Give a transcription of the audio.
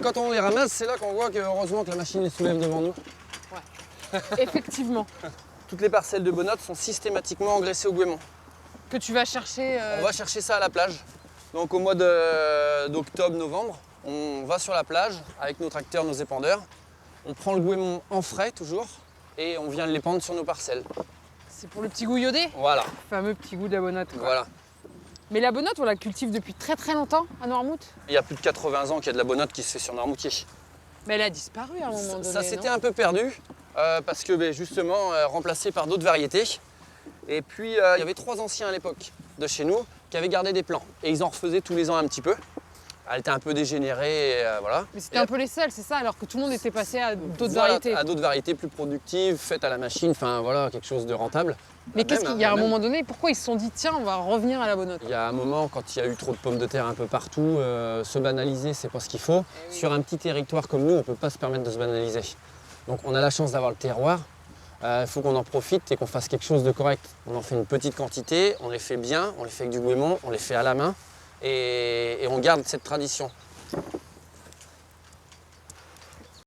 Quand on les ramasse, c'est là qu'on voit que heureusement que la machine les soulève devant nous. Effectivement. Toutes les parcelles de bonnottes sont systématiquement engraissées au goémon. Que tu vas chercher. On va chercher ça à la plage. Donc au mois d'octobre-novembre, on va sur la plage avec nos tracteurs, nos épandeurs. On prend le goémon en frais toujours et on vient l'épandre sur nos parcelles. C'est pour le petit goût iodé. Voilà, Le fameux petit goût de la bonnotte. Quoi. voilà. Mais la bonnotte, on la cultive depuis très très longtemps à Noirmouth. Il y a plus de 80 ans qu'il y a de la bonnotte qui se fait sur Noirmoutier. Mais elle a disparu à un moment donné. Ça s'était non un peu perdu parce que justement remplacé par d'autres variétés. Et puis il y avait 3 anciens à l'époque de chez nous qui avaient gardé des plants. Et ils en refaisaient tous les ans un petit peu. Elle était un peu dégénérée, et, voilà. Mais c'était un peu les seuls, c'est ça, alors que tout le monde était passé à d'autres Voilà, variétés. à d'autres variétés plus productives, faites à la machine, enfin voilà, quelque chose de rentable. Mais qu'est-ce qu'il y a à un Même. moment donné, pourquoi ils se sont dit tiens, on va revenir à la bonnotte? Il y a un moment, quand il y a eu trop de pommes de terre un peu partout, se banaliser, c'est pas ce qu'il faut. oui. Sur un petit territoire comme nous, on ne peut pas se permettre de se banaliser. Donc on a la chance d'avoir le terroir. Il faut qu'on en profite et qu'on fasse quelque chose de correct. On en fait une petite quantité, on les fait bien, on les fait avec du goémon, on les fait à la main et on garde cette tradition.